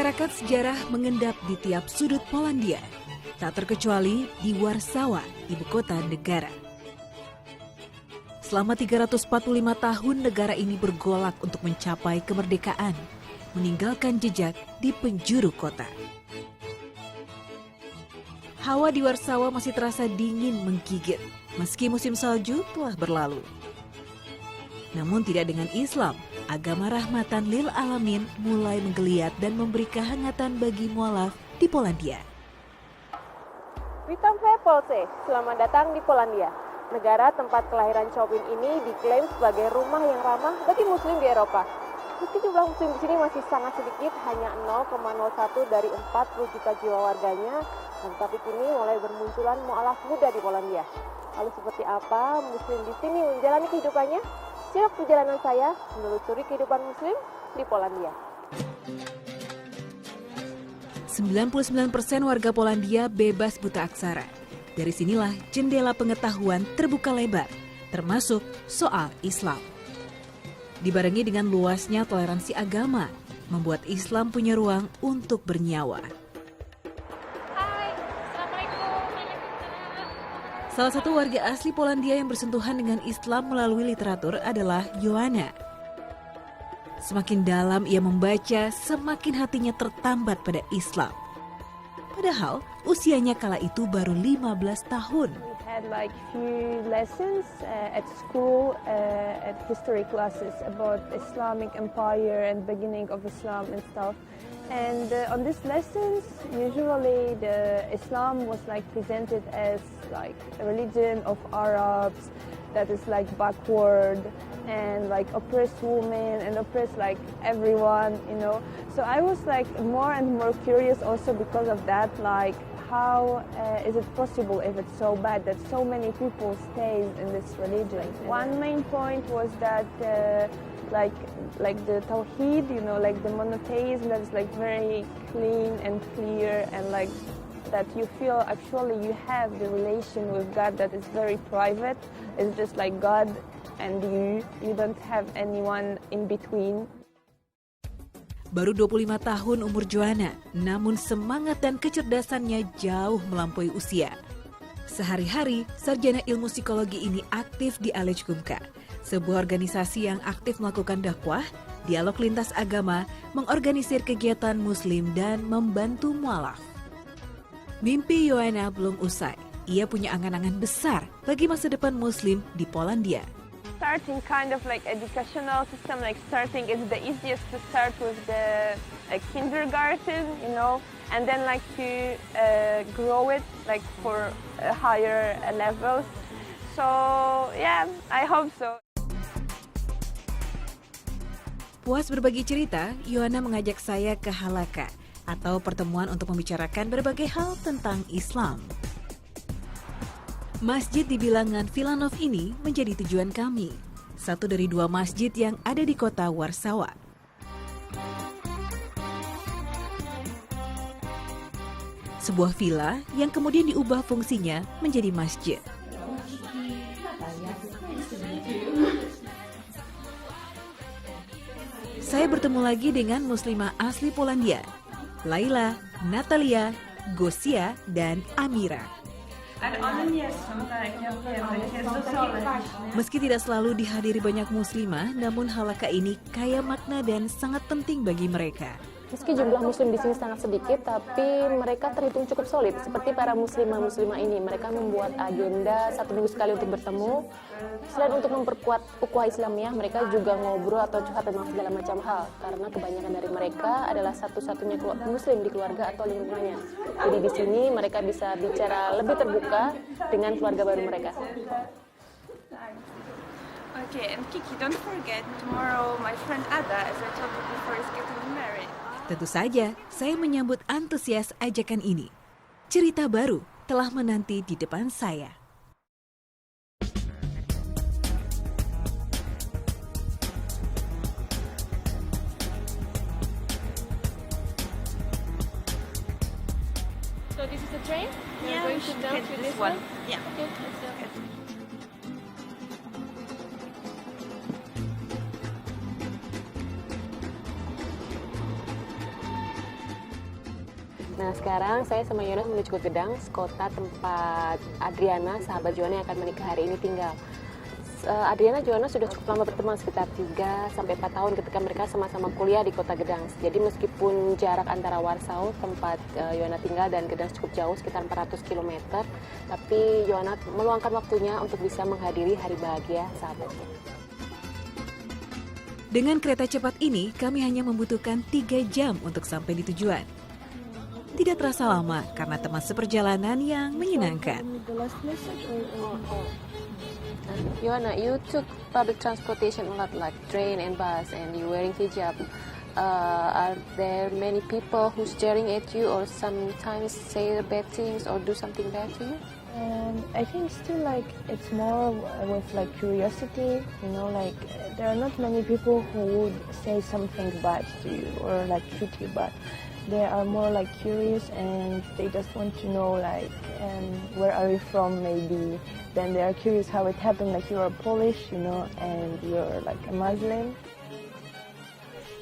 Serakat sejarah mengendap di tiap sudut Polandia, tak terkecuali di Warsawa, ibu kota negara. Selama 345 tahun negara ini bergolak untuk mencapai kemerdekaan, meninggalkan jejak di penjuru kota. Hawa di Warsawa masih terasa dingin menggigit, meski musim salju telah berlalu. Namun tidak dengan Islam, agama rahmatan lil alamin mulai menggeliat dan memberi kehangatan bagi mualaf di Polandia. Witam Polsce, selamat datang di Polandia. Negara tempat kelahiran Chopin ini diklaim sebagai rumah yang ramah bagi muslim di Eropa. Meski jumlah muslim di sini masih sangat sedikit, hanya 0,01 dari 40 juta jiwa warganya, tapi kini mulai bermunculan mualaf muda di Polandia. Lalu seperti apa muslim di sini menjalani kehidupannya? Simak perjalanan saya menelusuri kehidupan muslim di Polandia. 99% warga Polandia bebas buta aksara. Dari sinilah jendela pengetahuan terbuka lebar, termasuk soal Islam. Dibarengi dengan luasnya toleransi agama, membuat Islam punya ruang untuk bernyawa. Salah satu warga asli Polandia yang bersentuhan dengan Islam melalui literatur adalah Joanna. Semakin dalam ia membaca, semakin hatinya tertambat pada Islam. Padahal usianya kala itu baru 15 tahun. We had like few lessons at school, at history classes about Islamic empire and beginning of Islam and stuff. And on these lessons, usually the Islam was like presented as like a religion of Arabs that is like backward and like oppressed women and oppressed like everyone, you know. So I was like more and more curious also because of that, like how is it possible if it's so bad that so many people stay in this religion? One main point was that like the Tawheed, you know, like the monotheism that is like very clean and clear, and like that you feel actually you have the relation with God that is very private. It's just like God and you don't have anyone in between. Baru 25 tahun umur Joanna, namun semangat dan kecerdasannya jauh melampaui usia. Sehari-hari, sarjana ilmu psikologi ini aktif di Alej Gumka, sebuah organisasi yang aktif melakukan dakwah, dialog lintas agama, mengorganisir kegiatan muslim, dan membantu mualaf. Mimpi Joanna belum usai. Ia punya angan-angan besar bagi masa depan muslim di Polandia. Starting kind of like educational system, like starting is the easiest to start with the kindergarten, you know, and then like to grow it like for higher levels. So yeah, I hope so. Puas berbagi cerita, Joanna mengajak saya ke halaka, atau pertemuan untuk membicarakan berbagai hal tentang Islam. Masjid di bilangan Wilanów ini menjadi tujuan kami, satu dari dua masjid yang ada di kota Warsawa. Sebuah villa yang kemudian diubah fungsinya menjadi masjid. Saya bertemu lagi dengan muslimah asli Polandia, Laila, Natalia, Gosia, dan Amira. Meski tidak selalu dihadiri banyak muslimah, namun halaka ini kaya makna dan sangat penting bagi mereka. Meski jumlah muslim di sini sangat sedikit, tapi mereka terhitung cukup solid. Seperti para muslimah ini, mereka membuat agenda 1 minggu sekali untuk bertemu. Selain untuk memperkuat ukhuwah Islamiyah, mereka juga ngobrol atau curhat tentang segala macam hal. Karena kebanyakan dari mereka adalah satu-satunya muslim di keluarga atau lingkungannya. Jadi di sini mereka bisa bicara lebih terbuka dengan keluarga baru mereka. Okay, and Kiki, don't forget tomorrow my friend Ada, as I told you before, is getting married. Tentu saja, saya menyambut antusias ajakan ini. Cerita baru telah menanti di depan saya. So this is the train? Yeah, we should get this one. Yeah. Okay, let's go. Nah, sekarang saya sama Yonas menuju ke Gedang, kota tempat Adriana, sahabat Joanna yang akan menikah hari ini tinggal. Adriana Joanna sudah cukup lama berteman, sekitar 3-4 tahun ketika mereka sama-sama kuliah di kota Gedang. Jadi meskipun jarak antara Warsaw, tempat Joanna tinggal, dan Gedang cukup jauh, sekitar 400 km, tapi Joanna meluangkan waktunya untuk bisa menghadiri hari bahagia sahabatnya. Dengan kereta cepat ini, kami hanya membutuhkan 3 jam untuk sampai di tujuan. Tidak terasa lama karena teman seperjalanan yang menyenangkan. Joanna, you took public transportation a lot, like train and bus, and you wearing hijab. Are there many people who staring at you, or sometimes say bad things, or do something bad to you? I think still like it's more with like curiosity, you know, like there are not many people who would say something bad to you or like treat you bad. They are more like curious and they just want to know like where are you from maybe. Then they are curious how it happened, like you are Polish, you know, and you're like a Muslim.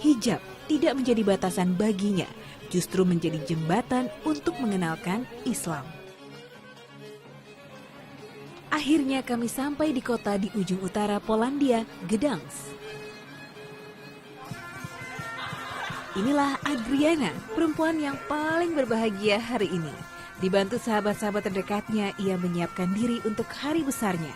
Hijab tidak menjadi batasan baginya, justru menjadi jembatan untuk mengenalkan Islam. Akhirnya kami sampai di kota di ujung utara Polandia, Gdańsk. Inilah Adriana, perempuan yang paling berbahagia hari ini. Dibantu sahabat-sahabat terdekatnya, ia menyiapkan diri untuk hari besarnya.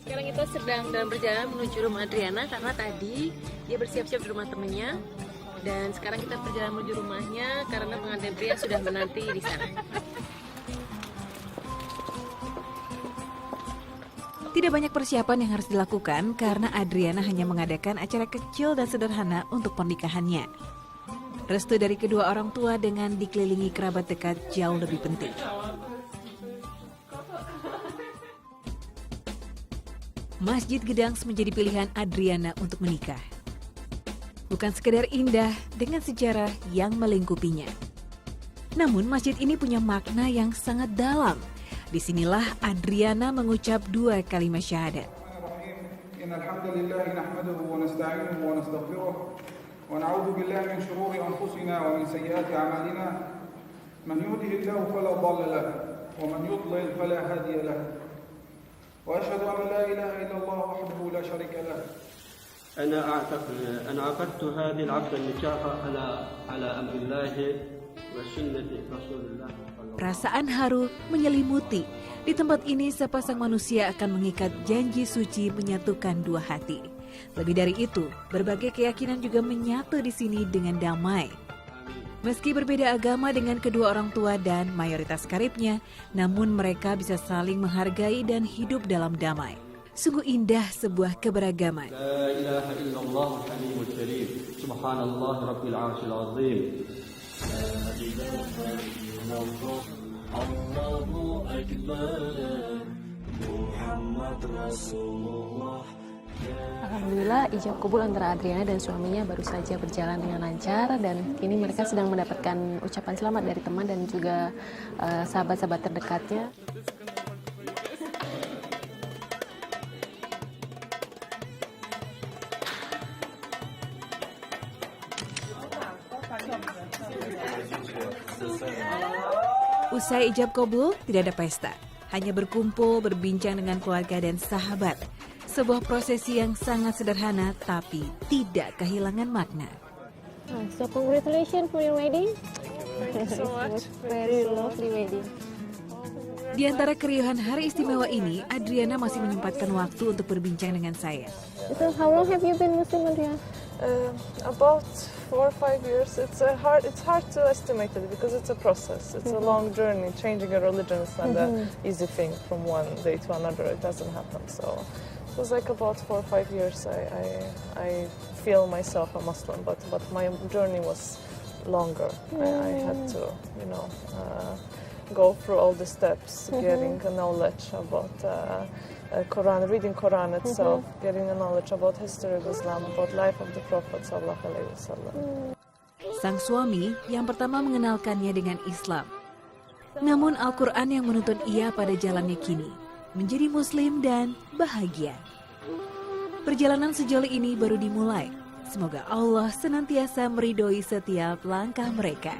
Sekarang kita sedang dalam perjalanan menuju rumah Adriana karena tadi dia bersiap-siap di rumah temannya. Dan sekarang kita berjalan menuju rumahnya karena pengantin pria sudah menanti di sana. Tidak banyak persiapan yang harus dilakukan karena Adriana hanya mengadakan acara kecil dan sederhana untuk pernikahannya. Restu dari kedua orang tua dengan dikelilingi kerabat dekat jauh lebih penting. Masjid Gdańsk menjadi pilihan Adriana untuk menikah. Bukan sekedar indah dengan sejarah yang melingkupinya. Namun masjid ini punya makna yang sangat dalam. Disinilah Adriana mengucap 2 kalimat syahadat. أنا عقدت هذه العقد النكاح على أمر الله وسنة رسول الله. Perasaan haru menyelimuti. Di tempat ini sepasang manusia akan mengikat janji suci menyatukan 2 hati. Lebih dari itu, berbagai keyakinan juga menyatu di sini dengan damai. Meski berbeda agama dengan kedua orang tua dan mayoritas karibnya, namun mereka bisa saling menghargai dan hidup dalam damai. Sungguh indah sebuah keberagaman. La ilaha illallah al-halimul karim. Subhanallah rabbil arsyil azim. Allahu akbar. Muhammad Rasulullah. Alhamdulillah, ijab kabul antara Adriana dan suaminya baru saja berjalan dengan lancar dan kini mereka sedang mendapatkan ucapan selamat dari teman dan juga sahabat-sahabat terdekatnya. Usai ijab kabul, tidak ada pesta. Hanya berkumpul, berbincang dengan keluarga dan sahabat. Sebuah prosesi yang sangat sederhana, tapi tidak kehilangan makna. So congratulations for your wedding. Thank you so much. Very lovely wedding. Di antara keriuhan hari istimewa ini, Adriana masih menyempatkan waktu untuk berbincang dengan saya. So how long have you been Muslim, Adriana? About 4 or 5 years. It's hard to estimate it because it's a process. It's a long journey. Changing a religion is not an easy thing from one day to another. It doesn't happen. So it was like about 4 or 5 years. I feel myself a Muslim, but my journey was longer. I had to, go through all the steps, getting a knowledge about Quran, reading Quran itself, getting a knowledge about history of Islam, about life of the Prophet sallallahu alaihi wasallam. Sang suami yang pertama mengenalkannya dengan Islam. Namun Al-Quran yang menuntun ia pada jalannya kini, menjadi Muslim dan bahagia. Perjalanan sejoli ini baru dimulai. Semoga Allah senantiasa meridhoi setiap langkah mereka.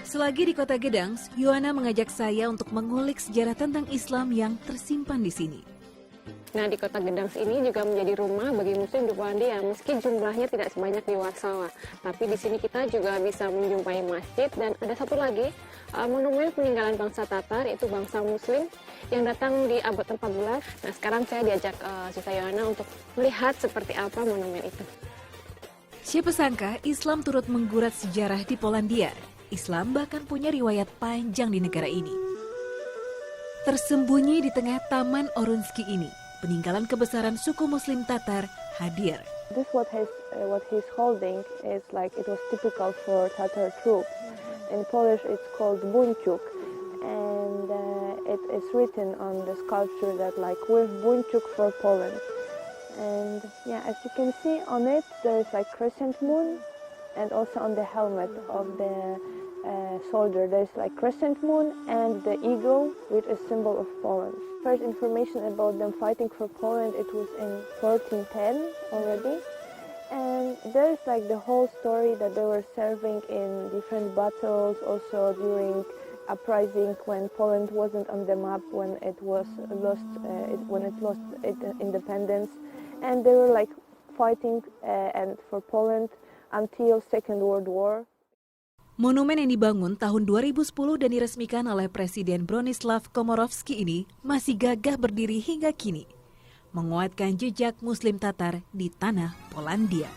Selagi di Kota Gedangs, Yohana mengajak saya untuk mengulik sejarah tentang Islam yang tersimpan di sini. Nah, di Kota Gedangs ini juga menjadi rumah bagi Muslim di Polandia, meski jumlahnya tidak sebanyak di Warsawa. Tapi di sini kita juga bisa menjumpai masjid, dan ada satu lagi monumen peninggalan bangsa Tatar, yaitu bangsa Muslim yang datang di abad 14. Nah, sekarang saya diajak Sista Yohana untuk melihat seperti apa monumen itu. Siapa sangka Islam turut menggurat sejarah di Polandia. Islam bahkan punya riwayat panjang di negara ini. Tersembunyi di tengah Taman Orunski ini, peninggalan kebesaran suku Muslim Tatar hadir. This what he's holding is like it was typical for Tatar troops. In Polish it's called buńczuk, and it is written on the sculpture that like with buńczuk for Poland. And yeah, as you can see on it, there is like crescent moon, and also on the helmet of the soldier there's like crescent moon and the eagle, which is symbol of Poland. First information about them fighting for Poland, it was in 1410 already, and there's like the whole story that they were serving in different battles, also during uprising when Poland wasn't on the map, when it was lost its independence, and they were like fighting and for Poland until Second World War. Monumen yang dibangun tahun 2010 dan diresmikan oleh Presiden Bronislaw Komorowski ini masih gagah berdiri hingga kini, menguatkan jejak Muslim Tatar di tanah Polandia.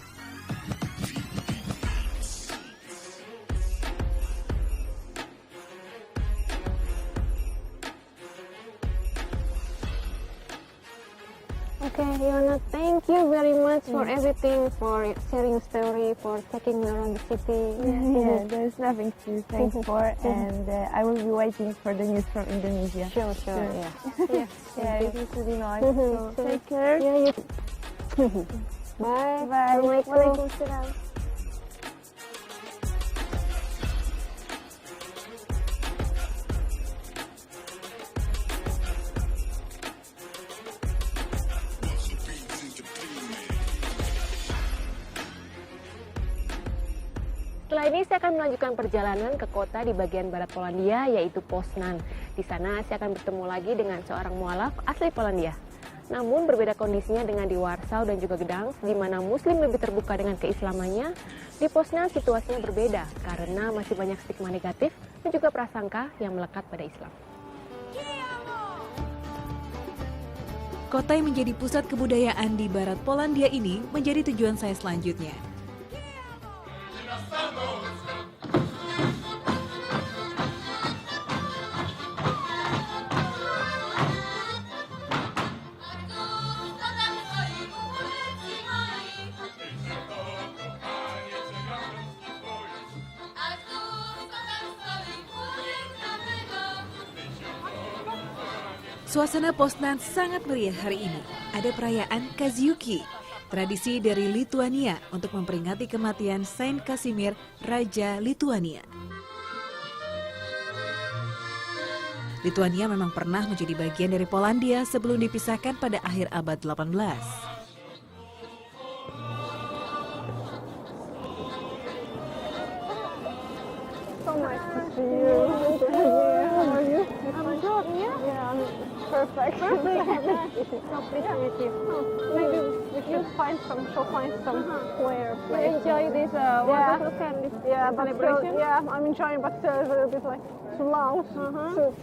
Okay, Yohana, thank you very much for everything, for sharing story, for taking me around the city. Yeah, there's nothing to thank for, and I will be waiting for the news from Indonesia. Sure, yeah. Yeah, it was really nice. So take care. Yeah, you. Bye. Bye. Waalaikumsalam. Setelah ini saya akan melanjutkan perjalanan ke kota di bagian barat Polandia, yaitu Poznan. Di sana saya akan bertemu lagi dengan seorang mualaf asli Polandia. Namun berbeda kondisinya dengan di Warsaw dan juga Gdansk, di mana Muslim lebih terbuka dengan keislamannya. Di Poznan situasinya berbeda karena masih banyak stigma negatif dan juga prasangka yang melekat pada Islam. Kota yang menjadi pusat kebudayaan di barat Polandia ini menjadi tujuan saya selanjutnya. Suasana Poznan sangat meriah hari ini. Ada perayaan Kaziuki, tradisi dari Lituania untuk memperingati kematian Saint Casimir, Raja Lituania. Lituania memang pernah menjadi bagian dari Polandia sebelum dipisahkan pada akhir abad 18. So nice to see you. How are you? I'm good, yeah? I'm perfect. So pleased to meet you. Maybe we should find some square place. You enjoy this wonderful this celebration? I'm enjoying, but it's a little bit like too loud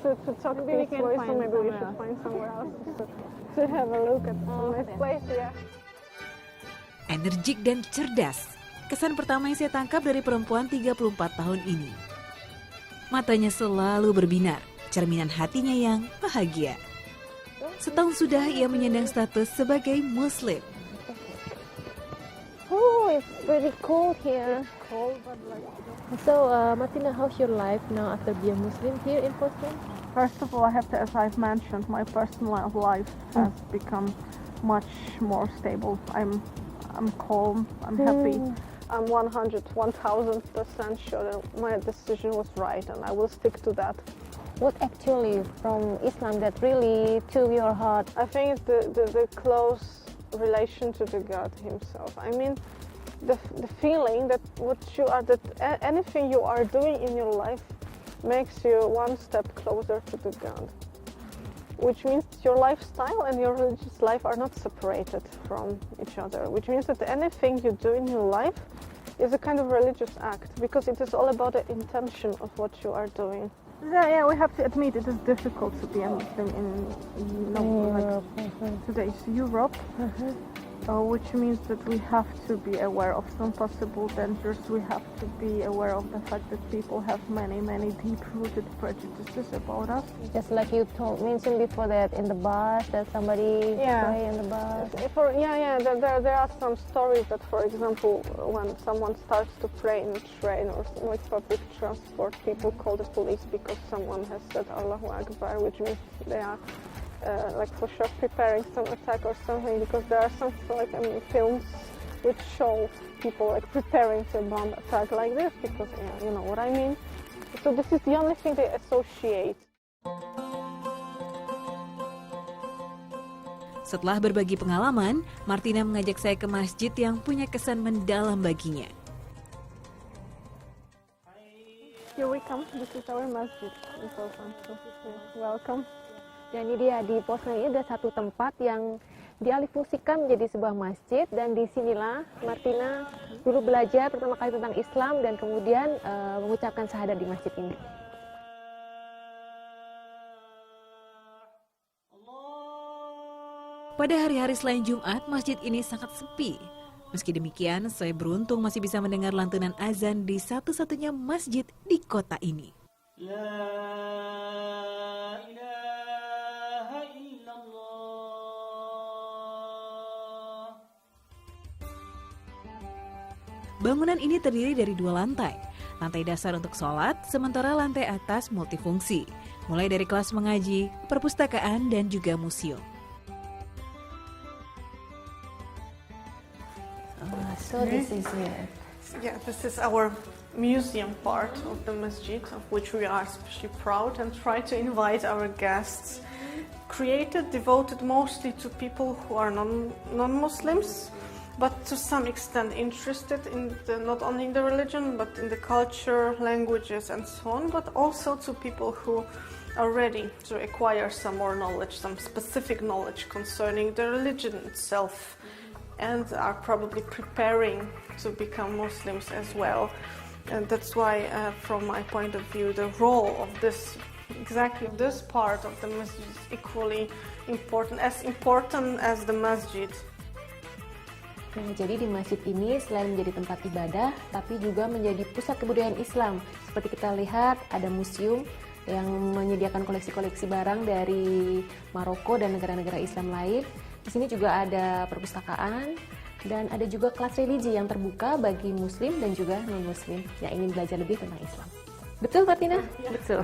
to talk peacefully, so maybe we should find somewhere else to have a look at this place, yeah. Energik dan cerdas. Kesan pertama yang saya tangkap dari perempuan 34 tahun ini. Matanya selalu berbinar, cerminan hatinya yang bahagia. Setahun sudah ia menyandang status sebagai Muslim. Oh, it's pretty cold here. So, Martina, how's your life now after being Muslim here in Poznan? First of all, I have to, as I've mentioned, my personal life has become much more stable. I'm calm, I'm happy. I'm 1000% sure that my decision was right, and I will stick to that. What actually from Islam that really to your heart? I think it's the close relation to the God Himself. I mean, the feeling that anything you are doing in your life makes you one step closer to the God, which means your lifestyle and your religious life are not separated from each other, which means that anything you do in your life is a kind of religious act, because it is all about the intention of what you are doing. Yeah, we have to admit it is difficult to be a Muslim in today's Europe, which means that we have to be aware of some possible dangers. We have to be aware of the fact that people have many deep-rooted prejudices about us. Just like you mentioned before that in the bus, that somebody pray in the bus. There are some stories that, for example, when someone starts to pray in a train or with public transport, people call the police because someone has said Allahu Akbar, which means they are for sure preparing some attack or something, because there are some films which show people preparing to bomb attack like this, because you know what I mean. So this is the only thing they associate. Setelah berbagi pengalaman, Martina mengajak saya ke masjid yang punya kesan mendalam baginya. Here we come. This is our masjid. Welcome. Dan ini dia, di Poznan ini ada satu tempat yang dialihfungsikan menjadi sebuah masjid, dan disinilah Martina dulu belajar pertama kali tentang Islam dan kemudian mengucapkan syahadat di masjid ini. Pada hari-hari selain Jumat, masjid ini sangat sepi. Meski demikian, saya beruntung masih bisa mendengar lantunan azan di satu-smasjid di kota ini. Bangunan ini terdiri dari 2 lantai. Lantai dasar untuk sholat, sementara lantai atas multifungsi. Mulai dari kelas mengaji, perpustakaan, dan juga museum. So this is it. Yeah, this is our museum part of the masjid, of which we are especially proud and try to invite our guests. Created, devoted mostly to people who are non-Muslims, but to some extent interested in not only in the religion, but in the culture, languages, and so on, but also to people who are ready to acquire some more knowledge, some specific knowledge concerning the religion itself, and are probably preparing to become Muslims as well. And that's why, from my point of view, the role of this part of the masjid is equally important as the masjid. Nah, jadi di masjid ini selain menjadi tempat ibadah, tapi juga menjadi pusat kebudayaan Islam. Seperti kita lihat, ada museum yang menyediakan koleksi-koleksi barang dari Maroko dan negara-negara Islam lain. Di sini juga ada perpustakaan, dan ada juga kelas religi yang terbuka bagi Muslim dan juga non-Muslim yang ingin belajar lebih tentang Islam. Betul, Martina? Ya. Betul.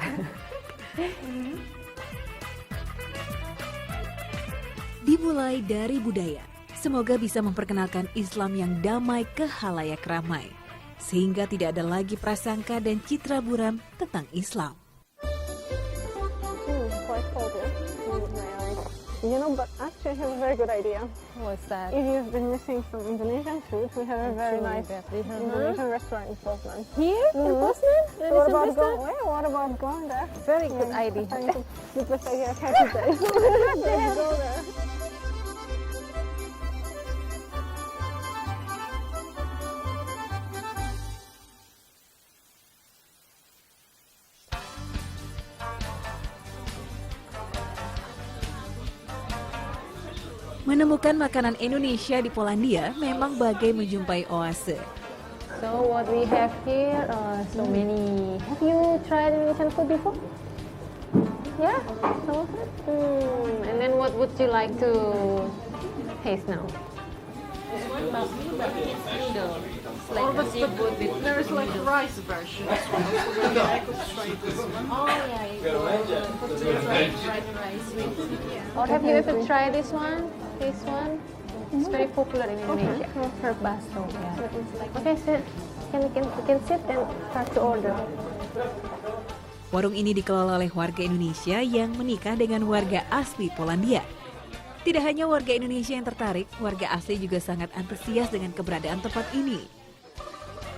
Dimulai dari budaya. Semoga bisa memperkenalkan Islam yang damai ke khalayak ramai, sehingga tidak ada lagi prasangka dan citra buram tentang Islam. Quite cold, yeah? You know, but actually I have a very good idea. What's that? If you've been missing some Indonesian food, we have a very nice Indonesian restaurant in Poznan. Here in Poznan? What about going there? Very good idea. The best idea I've had today. Let's go there. Menemukan makanan Indonesia di Polandia memang bagai menjumpai oase. So what we have here, so many. Have you tried Indonesian food before? Yeah, some of it. And then what would you like to taste now? There is like a rice version as well, so maybe I could try this one. Oh yeah, Or have you ever tried this one? This one? It's very popular in Indonesia. Bakso. Yeah. Okay, sit. You can sit and start to order. Warung ini dikelola oleh warga Indonesia yang menikah dengan warga asli Polandia. Tidak hanya warga Indonesia yang tertarik, warga asli juga sangat antusias dengan keberadaan tempat ini.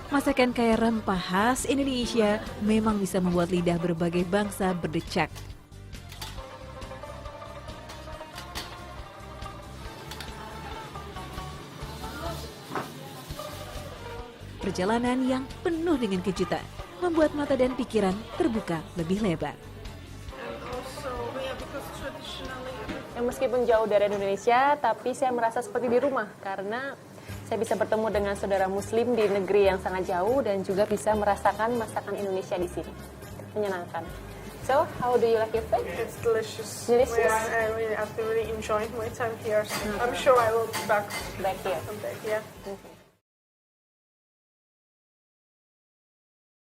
Masakan kaya rempah khas Indonesia memang bisa membuat lidah berbagai bangsa berdecak. Perjalanan yang penuh dengan kejutan membuat mata dan pikiran terbuka lebih lebar. Meskipun jauh dari Indonesia, tapi saya merasa seperti di rumah karena saya bisa bertemu dengan saudara Muslim di negeri yang sangat jauh dan juga bisa merasakan masakan Indonesia di sini. Menyenangkan. So, how do you like your food? It's delicious. Delicious? I've really enjoyed my time here. So I'm sure I will be back Back here. someday. Yeah.